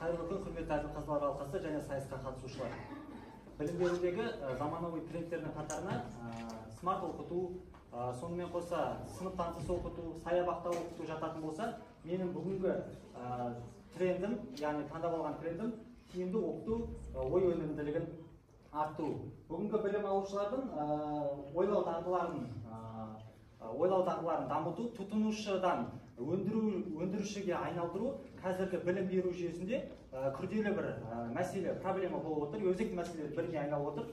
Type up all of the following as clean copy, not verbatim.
Қайырлы күн, құрметті әділ-қазылар алқасы және сайысқа қатысушылар. Білім берудегі заманауи трендтердің қатарына смарт оқыту, сонымен қоса сыныптан тыс оқыту, саябақта оқыту жататын болса, менің бүгінгі трендім, яғни таңдап алған трендім тиімді оқыту, ой өнімділігін арттыру. Бүгінгі білім алушылардың ойлау дағдыларын дамыту, тұтынушыдан өндірушіге айналдыру қазіргі білім беру жүйесінде күрделі бір мәселе, проблема болып отыр, өзекті мәселелер бірге айналып отыр.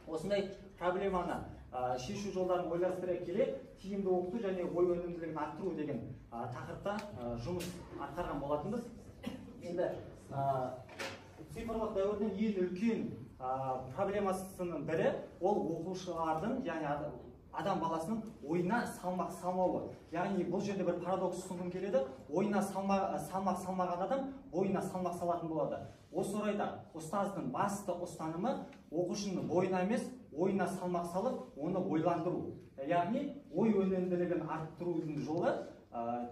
Осындай проблеманы шешу жолдарын ойластыра келе, тиімді оқыту және ой өнімділігін арттыру деген тақырыпта жұмыс атқарған болатынбыз. Енді цифрлық дәуірдің ең үлкен проблемасының бірі ол оқушылардың, яғни адам баласының ойына салмақ салмауы. Яғни бұл жерде бір парадокс ұсынғым келеді. Ойына салмақ салмаған адам бойына салмақ салатын болады. Осы орайда ұстаздың басты ұстанымы оқушының бойына емес, ойына салмақ салып, оны ойландыру. Яғни ой өнімділігін арттырудың жолы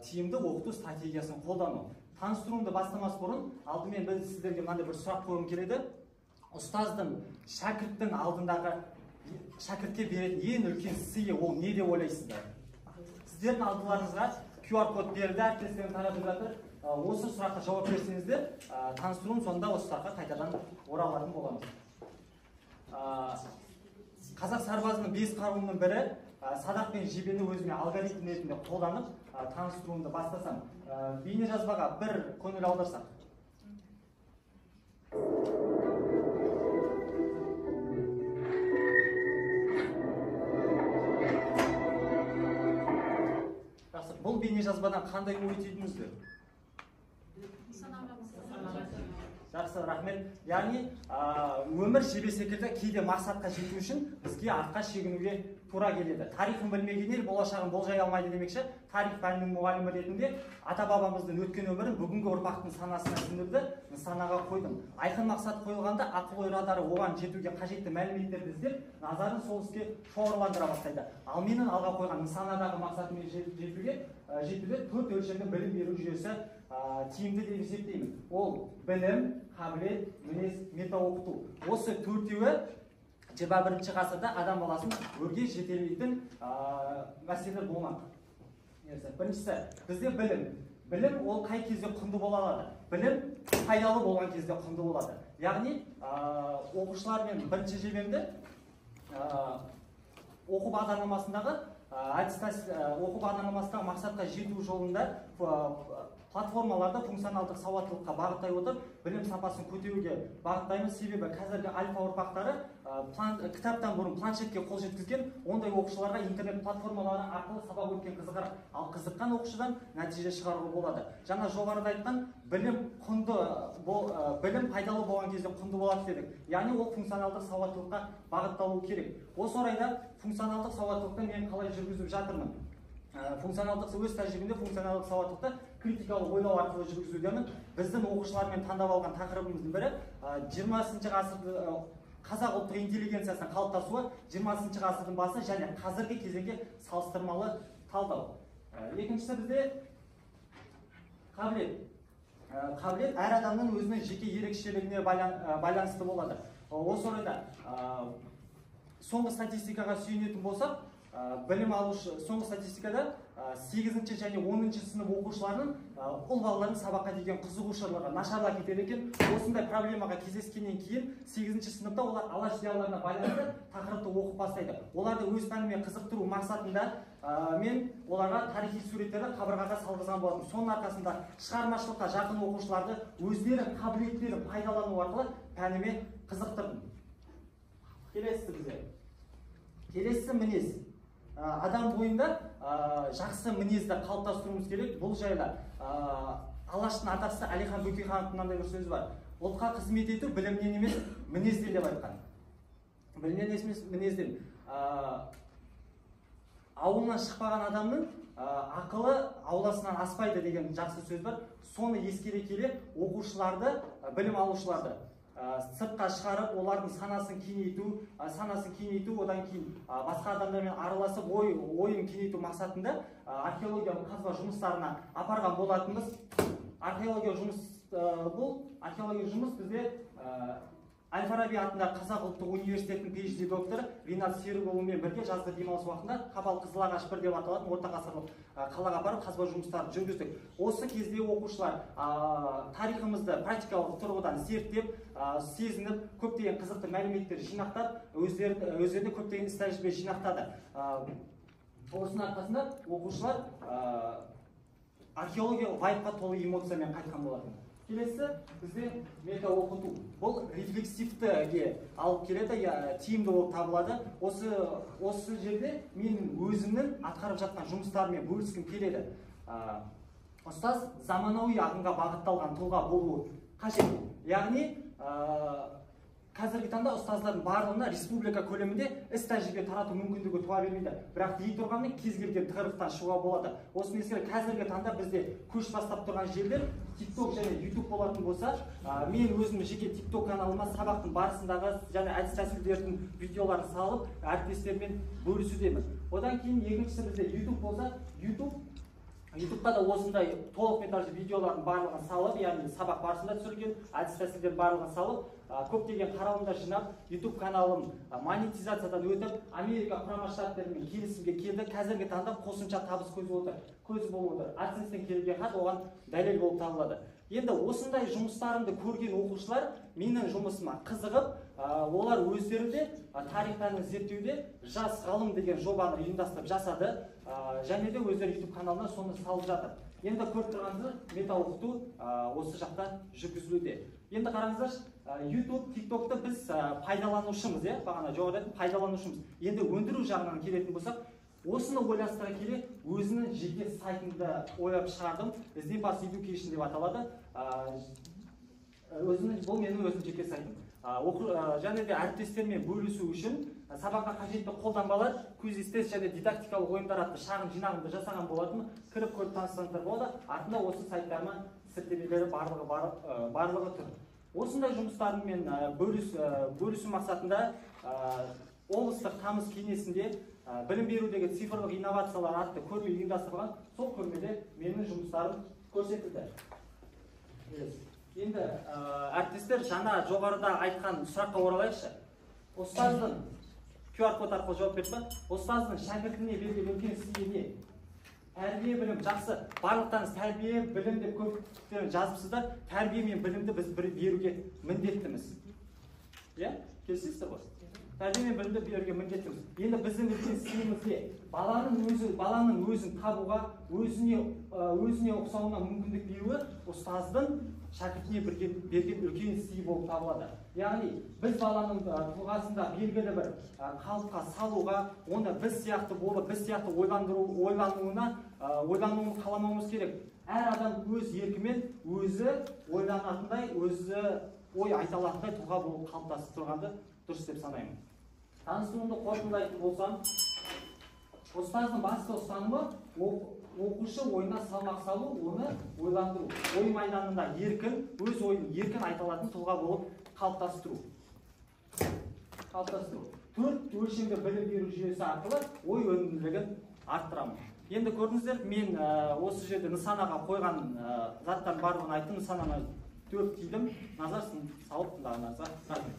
тиімді оқыту стратегиясын қолдану. Таныстыруымды бастамас бұрын, алдымен біз сіздерге мынандай бір сұрақ қойғым келеді. Ұстаздың шәкірттің алдындағы шәкіртке беретін ең үлкен сыйы ол не деп ойлайсыздар? Сіздердің алдыларыңызға QR код берді, әріптестерім таратып жатыр. Осы сұраққа жауап берсеңіздер, таныстыруым сонда осы сұраққа қайтадан оралатын боламыз. Қазақ сарбазының 5 қаруының бірі садақ пен жебені өзіме алгоритм ретінде қолданып таныстыруымды бастасам. Бейне жазбаға бір көңіл аударсақ. Бұл бейне жазбадан қандай ой түйдіңіздер? Жақсы, рахмет. Яғни, өмір жебе секілді кейде мақсатқа жету үшін бізге артқа шегінуге тура келеді. Тарихын білмеген ел болашағын болжай алмайды демекші, тарих пәнінің мұғалімі ретінде ата-бабамыздың өткен өмірін бүгінгі ұрпақтың санасына сіңірді, нысанаға қойдым. Айқын мақсат қойылғанда ақыл ой радары оған жетуге қажетті мәліметтерді іздеп, назарын сол іске шоғырландыра бастайды. Ал менің алға қойған нысанадағы мақсатымен жетуде 4 өлшемді білім беру жүйесі тиімді деп есептеймін. Ол білім, қабілет, мінез, мета оқыту. Осы төртеуі 21-ші ғасырда адам баласын өрге жетелейтін мәселелер болмақ. Біріншісі, бізде білім. Білім ол қай кезде құнды бола алады? Білім пайдалы болған кезде құнды болады. Яғни, оқушылармен бірінші жебемді оқу бағдарламасындағы мақсатқа жету жолында платформаларда функционалдық сауаттылыққа бағыттай отырып, білім сапасын көтеруге бағыттаймыз. Себебі қазіргі альфа ұрпақтары кітаптан бұрын планшетке қол жеткізген, ондай оқушыларға интернет платформалары арқылы сабақ өткен қызығар. Ал қызыққан оқушыдан нәтиже шығаруға болады. Жаңа жоғарыда айтқан білім пайдалы болған кезде құнды болады дедік. Яғни ол функционалдық сауаттылыққа бағытталу керек. Осы орайда функционалдық сауаттылықты мен қалай жүргізіп жатырмын? Өз тәжірибемде функционалдық сауаттылықты критикалық ойлау арқылы жүргізудемін. Біздің оқушылармен таңдап алған тақырыбымыздың бірі 20-шы ғасырда қазақ ұлттық интеллигенциясының қалыптасуы 20-шы ғасырдың басы және қазіргі кезеңге салыстырмалы талдау. Екіншісі бізде қабілет. Қабілет әр адамның өзінің жеке ерекшелігіне байланысты болады. Осы орайда соңғы статистикаға сүйенетін болсақ, білім алушы соңғы статистикада 8-ші және 10-ші сынып оқушыларының ұл балалардың сабаққа деген қызығушылығы нашарлап кетеді екен. Осындай проблемаға кездескеннен кейін 8-ші сыныпта олар алаш зиялыларына байланысты тақырыпты оқып бастайды. Оларды өз пәнімен қызықтыру мақсатында мен оларға тарихи суреттерді қабырғаға салғызған болатынмын. Соның арқасында шығармашылыққа жақын оқушыларды өздері қабілеттерін пайдалану арқылы пәніме қызықтырдым. Келесі мінез. Адам бойында жақсы мінезді қалыптастыруымыз керек. Бұл жайлы Алаштың атасы Әлихан Бөкейхановтың мынандай бір сөзі бар. Ұлтқа қызмет ету білімнен емес, мінезден деп айтқан. Білімнен емес, мінезден. Ауылынан шықпаған адамның ақылы ауласынан аспайды деген жақсы сөз бар. Соны ескере келе оқушыларды, білім алушыларды сыртқа шығарып, олардың санасын кеңейту, одан кейін басқа адамдармен араласып, ойын кеңейту мақсатында археологиялық қазба жұмыстарына апарған болатынбыз. Археология жұмыс бұл археологиялық жұмыс бізде Әл-Фараби атындағы Қазақ ұлттық университетінің PhD докторы Ринат Серікұлымен бірге жазғы демалыс уақытында Қапал Қызылағаш 1 деп аталатын орта ғасырлық қалаға барып қазба жұмыстарын жүргіздік. Осы кезде оқушылар тарихымызды практикалық тұрғыдан зерттеп, сезініп, көптеген қызықты мәліметтер жинақтап, өздеріне көптеген іс тәжірибе жинақтады. Осының арқасында оқушылар археологиялық вайбқа толы эмоциямен қайтқан болатын. Келесі бізде мета оқыту. Бұл рефлексивтіге алып келеді, тиімді болып табылады. Осы жерде менің өзімнің атқарып жатқан жұмыстарымен бөліскім келеді. Ұстаз заманауи ағымға бағытталған тұлға болуы қажет. Яғни қазіргі таңда ұстаздардың барлығына республика көлемінде іс тәжірибе тарату мүмкіндігі туа бермейді. Бірақ дей тұрғанмен кез келген тығырықтан шығуға болады. Осыны ескере қазіргі таңда бізде көш бастап тұрған жерлер TikTok және YouTube болатын болса, мен өзімнің жеке TikTok каналыма сабақтың барысындағы және әдіс тәсілдердің видеоларын салып, әріптестермен бөлісудемін. Одан кейін екіншісі бізде YouTube болса, YouTube'да да осындай толық метражды видеолардың барлығын салып, яғни сабақ барысында түсірілген әдіс тәсілдердің барлығын салып, көптеген қаралымдар жинап, YouTube каналым монетизациядан өтіп, Америка құрама штаттарымен келісімге келді. Қазіргі таңда қосымша табыс көзі болып отыр. AdSense-тен келген хат оған дәлел болып табылады. Енді осындай жұмыстарымды көрген оқушылар менің жұмысыма қызығып, олар өздері де тарихтаны зерттеуде жас ғалым деген жобаны ұйымдастырып жасады, және де өздері YouTube каналына соны салып жатыр. Енді көріп тұрғаныңыздар мета оқыту осы жақта жүргізілуде. Енді қараңыздар, YouTube, TikTok'ты біз пайдаланушымыз, бағана жоғарыда пайдаланушымыз. Енді өндіру жағынан келетін болсақ, осыны ойластыра келе өзінің жеке сайтымды ойлап шығардым. Ізденбас Education деп аталады. Бұл менің өзім жеке сайтым. Және де әріптестермен бөлісу үшін сабаққа қажетті қолданбалар, квиз-тест және дидактикалық ойындар атты шағын жинағымды жасаған болатын. Кіріп көріп таныстырсаңыздар болады. Артында осы сайттарыма сілтемелері барлығы тұр. Осындай жұмыстармен бөлісу мақсатында облыстық тамыз кеңесінде білім берудегі цифрлық инновациялар атты көрме ұйымдастырылған. Сол көрмеде менің жұмыстарым көрсетілді. Енді әріптестер, жаңа жоғарыда айтқан сұраққа оралайықшы. Ұстаздың QR код арқылы жауап берді ме? Ұстаздың шәкіртіне берген үлкен сыйы не? Тәрбие, білім, жақсы. Барлықтарыңыз тәрбие, білім деп көптен жазыпсыздар. Тәрбие мен білімді біз беруге міндеттіміз. Келісесіздер ғой? Тәрбие мен білімді беруге міндеттіміз. Енді біздің үлкен сыйымыз не? Баланың өзін табуға, өзіне ұқсауына мүмкіндік беруі ұстаздың шәкіртіне берген үлкен сый болып табылады. Яғни біз баланың тұлғасында белгілі бір қалыпқа салуға, оны біз сияқты болып, біз сияқты ойлануын қаламауымыз керек. Әр адам өз еркімен өзі ойланатындай, өзі ой айта алатындай тұлға болып қалыптасып тұрғанды дұрыс деп санаймын. Таныстыруымды қорытындылайтын болсам, ұстаздың басты ұстанымы оқушы ойына салмақ салу, оны ойландыру. Ой майданында еркін, өз ойын еркін айта алатын тұлға болып қалыптастыру. 4 өлшемді білім беру жүйесі арқылы ой өнімділігін арттырамын. Енді көрдіңіздер, мен осы жерде нысанаға қойған заттардың барлығын айттым, нысанама 4 түйдім. Назар салып тыңдағандарыңызға рахмет.